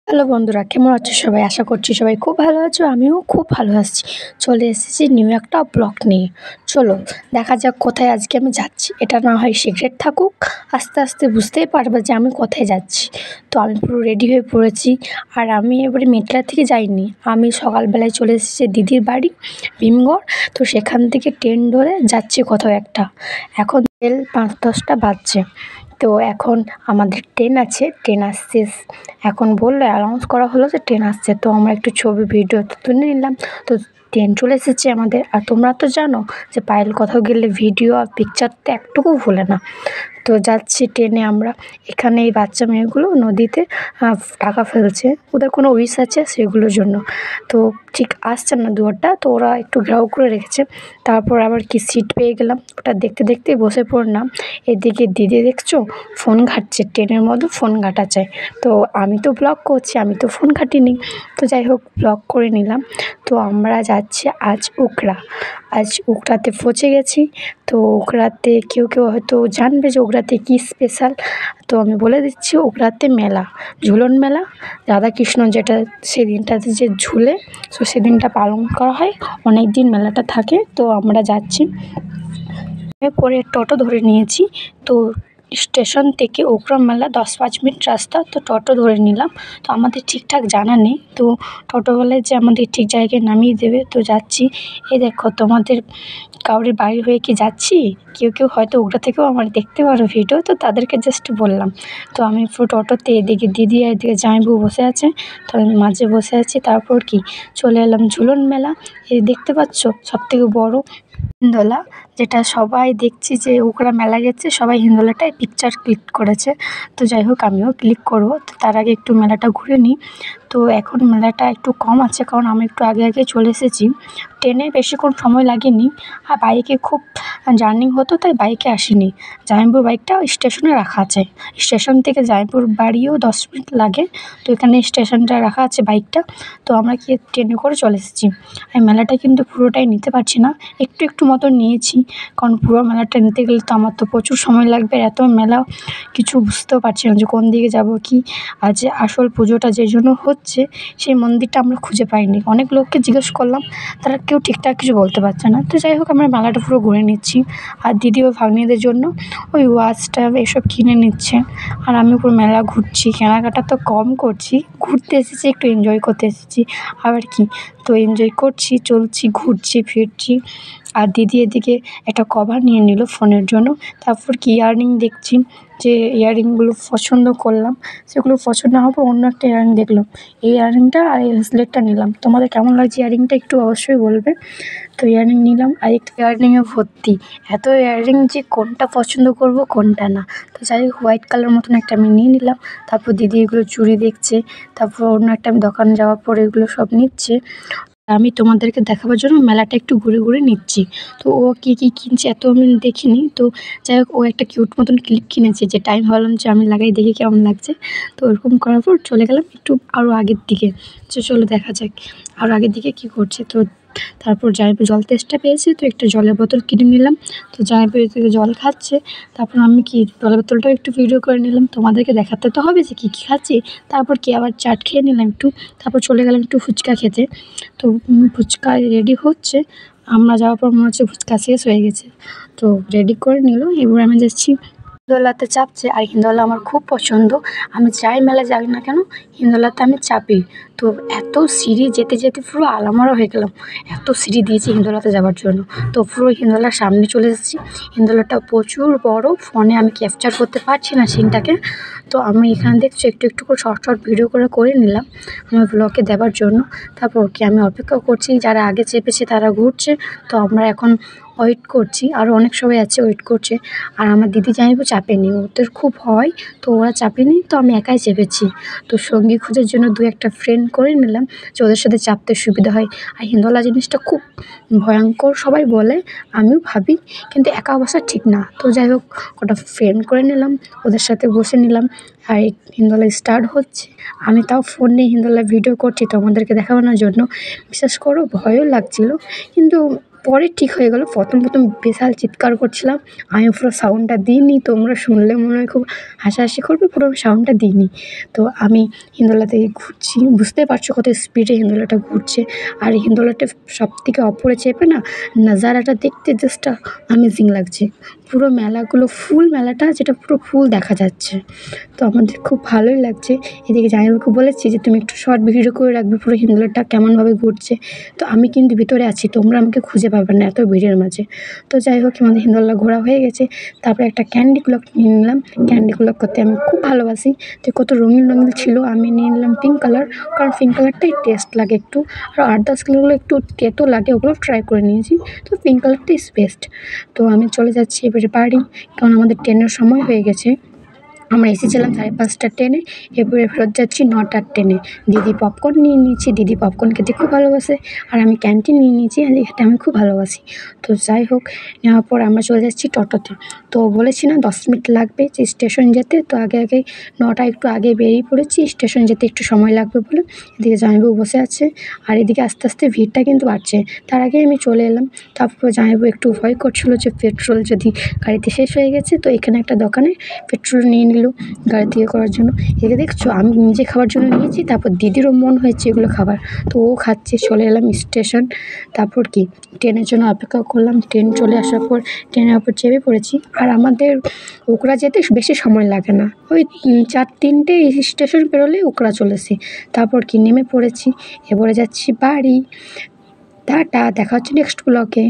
Hello বন্ধুরা, কেমন আছো সবাই? আশা করছি সবাই খুব ভালো আছো। আমিও খুব ভালো আছি। চলে এসেছি নিউ একটা ব্লগ নিয়ে। চলো দেখা যাক কোথায় আজকে আমি যাচ্ছি। এটা না হয় সিক্রেট থাকুক, আস্তে আস্তে বুঝতেই পারবে যে আমি কোথায় যাচ্ছি। তো আমি পুরো রেডি হয়ে পড়েছি। আর আমি এবারে মেটলা থেকে যাইনি, আমি সকালবেলায় চলে এসেছি দিদির বাড়ি ভীমগড়। তো সেখান থেকে ট্রেন ধরে যাচ্ছি কোথাও একটা। এখন বেল ৫-১০টা বাজছে। তো এখন আমাদের ট্রেন আছে, ট্রেন আসছে। এখন বললো, অ্যানাউন্স করা হলো যে ট্রেন আসছে। তো আমরা একটু ছবি ভিডিও তুলে নিলাম। তো ট্রেন চলে এসেছে আমাদের। আর তোমরা তো জানো যে পায়েল কোথাও গেলে ভিডিও আর পিকচার তো একটুকু ভুলে না। তো যাচ্ছি ট্রেনে আমরা। এখানে এই বাচ্চা মেয়েগুলো নদীতে টাকা ফেলছে, ওদের কোনো উইশ আছে সেগুলোর জন্য। তো ঠিক আসছে না দুয়ারটা, তো ওরা একটু ঘেরাও করে রেখেছে। তারপর আবার কি সিট পেয়ে গেলাম, ওটা দেখতে দেখতে বসে পড়লাম। এদিকে দিদি দেখছো ফোন ঘাঁটছে, ট্রেনের মধ্যে ফোন ঘাঁটা চাই। তো আমি তো ব্লগ করছি, আমি তো ফোন ঘাঁটিনি। তো যাই হোক ব্লগ করে নিলাম। তো আমরা যাচ্ছি আজ উখড়া। আজ উখড়াতে পৌঁছে গেছি। তো উখড়াতে কেউ কেউ হয়তো জানবে যে উখড়াতে কী স্পেশাল। তো আমি বলে দিচ্ছি, উখড়াতে মেলা, ঝুলন মেলা, রাধাকৃষ্ণ যেটা সেদিনটাতে যে ঝুলে, তো সেদিনটা পালন করা হয়। অনেক দিন মেলাটা থাকে। তো আমরা যাচ্ছি, পরে টোটো ধরে নিয়েছি। তো স্টেশন থেকে উখড়া মেলা 10-5 মিনিট রাস্তা। তো টোটো ধরে নিলাম। তো আমাদের ঠিকঠাক জানা নেই, তো টোটোওয়ালা যে আমাদের ঠিক জায়গায় নামিয়ে দেবে। তো যাচ্ছি। এই দেখো, তোমাদের কারোর বাড়ি হয়ে কি যাচ্ছি, কেউ কেউ হয়তো উখড়া থেকেও আমার দেখতে পারো ভিডিও, তো তাদেরকে জাস্ট বললাম। তো আমি পুরো টোটোতে, এদিকে দিদি আর এদিকে জামাইবাবু বসে আছে, তো আমি মাঝে বসে আছি। তারপর কি চলে এলাম ঝুলন মেলা। এই দেখতে পাচ্ছ সবথেকে বড় হিন্দোলা, যেটা সবাই দেখছি যে উখড়া মেলা গেছে, সবাই হিন্দোলাটায় পিকচার ক্লিক করেছে। তো যাই হোক আমিও ক্লিক করব। তো তার আগে একটু মেলাটা ঘুরে নিই। তো এখন মেলাটা একটু কম আছে, কারণ আমি একটু আগে আগে চলে এসেছি। ট্রেনে বেশিক্ষণ সময় লাগেনি, আর বাইকে খুব জার্নি হতো, তাই বাইকে আসিনি। জামাইবাবুর বাইকটা স্টেশনে রাখা আছে। স্টেশন থেকে জামাইবাবুর বাড়িও 10 মিনিট লাগে। তো এখানে স্টেশনটা রাখা আছে বাইকটা। তো আমরা কি ট্রেনে করে চলে এসেছি। আর মেলাটা কিন্তু পুরোটাই নিতে পারছি না, একটু একটু মতো নিয়েছি, কারণ পুরো মেলাটা নিতে গেলে তো আমার তো প্রচুর সময় লাগবে। এত মেলা কিছু বুঝতেও পারছি না যে কোন দিকে যাব কি। আর যে আসল পুজোটা যে জন্য হচ্ছে, সেই মন্দিরটা আমরা খুঁজে পাইনি। অনেক লোককে জিজ্ঞেস করলাম, তারা কেউ ঠিকঠাক কিছু বলতে পারছে না। তো যাই হোক আমরা মেলাটা পুরো ঘুরে নিচ্ছি। আর দিদি ও ভাগ্নিদের জন্য ওই ওয়াচটা এসব কিনে নিচ্ছে। আর আমি পুরো মেলা ঘুরছি, কেনাকাটা তো কম করছি, ঘুরতে এসেছি, একটু এনজয় করতে এসেছি, আবার কি। তো এনজয় করছি, চলছি, ঘুরছি, ফিরছি। আর দিদি এদিকে একটা কভার নিয়ে নিল ফোনের জন্য। তারপর কি ইয়াররিং দেখছি, যে ইয়াররিংগুলো পছন্দ করলাম, সেগুলো পছন্দ হওয়ার পর অন্য একটা ইয়াররিং দেখলাম। এই ইয়াররিংটা আর এই ব্রেসলেটটা নিলাম। তোমাদের কেমন লাগছে ইয়াররিংটা একটু অবশ্যই বলবে। তো ইয়াররিং নিলাম, আর একটা ইয়াররিংয়ে ভর্তি, এত ইয়াররিং যে কোনটা পছন্দ করব কোনটা না। তো যাই হোক হোয়াইট কালার মতন একটা আমি নিয়ে নিলাম। তারপর দিদি এগুলো চুড়ি দেখছে। তারপর অন্য একটা আমি দোকানে যাওয়ার পর এগুলো সব নিচ্ছে। আমি তোমাদেরকে দেখাবার জন্য মেলাটা একটু ঘুরে ঘুরে নিচ্ছি। তো ও কী কী কিনছে এত আমি দেখিনি। তো যাই হোক ও একটা কিউট মতন ক্লিপ কিনেছে, যেটা আমি ভাবলাম যে আমি লাগাই দেখি কেমন লাগছে। তো ওরকম করার পর চলে গেলাম একটু আরও আগের দিকে। চলো দেখা যাক আরও আগের দিকে কী করছে। তো তারপর জামাইবাবু জল তেষ্টা পেয়েছে, তো একটা জলের বোতল কিনে নিলাম। তো জামাইবাবু এদিকে জল খাচ্ছে। তারপর আমি কি জলের বোতলটাও একটু ভিডিও করে নিলাম, তোমাদেরকে দেখাতে তো হবে যে কী কী খাচ্ছি। তারপর কি আবার চাট খেয়ে নিলাম একটু। তারপর চলে গেলাম একটু ফুচকা খেতে। তো ফুচকা রেডি হচ্ছে, আমরা যাওয়ার পর মনে হচ্ছে ফুচকা শেষ হয়ে গেছে। তো রেডি করে নিল, এবার আমি যাচ্ছি হিন্দোলাতে চাপছে। আর হিন্দোলা আমার খুব পছন্দ, আমি যাই মেলা যাই না কেন হিন্দোলাতে আমি চাপি। তো এত সিঁড়ি যেতে যেতে পুরো আলামরা হয়ে গেলাম, এত সিঁড়ি দিয়েছি হিন্দোলাতে যাওয়ার জন্য। তো পুরো হিন্দোলার সামনে চলে এসেছি। হিন্দোলাটা প্রচুর বড়, ফোনে আমি ক্যাপচার করতে পারছি না সিনটাকে। তো আমি এখানে দেখছি একটু একটু করে শর্ট শর্ট ভিডিও করে নিলাম আমার ব্লগে দেওয়ার জন্য। তারপর কি আমি অপেক্ষা করছি, যারা আগে চেপেছে তারা ঘুরছে। তো আমরা এখন ওয়েট করছি, আরও অনেক সবাই আছে ওয়েট করছে। আর আমার দিদি জামাইবাবু চাপেনি, ওদের খুব হয়, তো ওরা চাপেনি, তো আমি একাই চেপেছি। তো সঙ্গী খোঁজার জন্য 2-1টা ফ্রেন্ড করে নিলাম, যে ওদের সাথে চাপতে সুবিধা হয়। আর হিন্দোলা জিনিসটা খুব ভয়ঙ্কর সবাই বলে, আমিও ভাবি, কিন্তু একা বসা ঠিক না। তো যাই হোক কটা ফ্রেন্ড করে নিলাম, ওদের সাথে বসে নিলাম। আর এই হিন্দোলা স্টার্ট হচ্ছে, আমি তাও ফোন নিয়ে হিন্দোলা ভিডিও করছি তোমাদেরকে দেখানোর জন্য। বিশ্বাস করো ভয়ও লাগছিল, কিন্তু পরে ঠিক হয়ে গেল। প্রথম বিশাল চিৎকার করছিলাম। আমি পুরো সাউন্ডটা দিইনি। তোমরা শুনলে মনে হয় খুব হাসাহাসি করবে, পুরো সাউন্ডটা দিইনি। তো আমি হিন্দোলাতে ঘুরছি, বুঝতেই পারছো কত স্পিডে হিন্দোলাটা ঘুরছে। আর হিন্দোলাটা সবথেকে ওপরে চেপে না নাজারাটা দেখতে জাস্ট অ্যামেজিং লাগছে। পুরো মেলাগুলো ফুল মেলাটা, যেটা পুরো ফুল দেখা যাচ্ছে। তো আমাদের খুব ভালোই লাগছে। এদিকে জামাইবাবুকে বলেছি যে তুমি একটু শর্ট ভিডিও করে রাখবে পুরো হিন্দোলাটা কেমনভাবে ঘুরছে। তো আমি কিন্তু ভিতরে আছি, তোমরা আমাকে খুঁজে পাবে না এত ভিড়ের মাঝে। তো যাই হোক, আমাদের হিন্দোলা ঘোরা হয়ে গেছে। তারপরে একটা ক্যান্ডি ক্লক নিয়ে নিলাম। ক্যান্ডি ক্লক করতে আমি খুব ভালোবাসি। তো কত রঙিন রঙিন ছিল। আমি নিয়ে নিলাম পিঙ্ক কালার, কারণ পিঙ্ক কালারটাই টেস্ট লাগে একটু। আর 8-10 কালারগুলো একটু তেতো লাগে, ওগুলো ট্রাই করে নিয়েছি। তো পিঙ্ক কালারটাই ইজ বেস্ট। তো আমি চলে যাচ্ছি এবারে বাড়ি, কারণ আমাদের ট্রেনের সময় হয়ে গেছে। আমরা এসেছিলাম 5:30টার ট্রেনে, এরপরে ফেরত যাচ্ছি 9টার ট্রেনে। দিদি পপকর্ন নিয়ে নিয়েছি, দিদি পপকর্ন খেতে খুব ভালোবাসে। আর আমি ক্যান্টিন নিয়ে নিয়েছি, আর এটা আমি খুব ভালোবাসি। তো যাই হোক, নেওয়ার পর আমরা চলে যাচ্ছি টোটোতে। তো বলেছি না 10 মিনিট লাগবে যে স্টেশন যেতে, তো আগে 9টা একটু আগে বেরিয়ে পড়েছি, স্টেশন যেতে একটু সময় লাগবে বলে। এদিকে জামাইবাবু বসে আছে, আর এদিকে আস্তে আস্তে ভিড়টা কিন্তু বাড়ছে। তার আগে আমি চলে এলাম। তারপর জামাইবাবু একটু ভয় করছিল যে পেট্রোল যদি গাড়িতে শেষ হয়ে গেছে, তো এখানে একটা দোকানে পেট্রোল নিয়ে নিল গাড়ি থেকে করার জন্য। এদিকে দেখছো আমি নিজে খাওয়ার জন্য নিয়েছি, তারপর দিদিরও মন হয়েছে এগুলো খাবার, তো ও খাচ্ছে। চলে এলাম স্টেশন। তারপর কি ট্রেনের জন্য অপেক্ষা করলাম। ট্রেন চলে আসার পর ট্রেনের ওপর চেপে পড়েছি। আর আমাদের উকড়া যেতে বেশি সময় লাগে না, ওই 4-3টে স্টেশন পেরোলে উকড়া চলেছে। তারপর কি নেমে পড়েছি, এবারে যাচ্ছি বাড়ি। টাটা, দেখা হচ্ছে নেক্সট ব্লগে।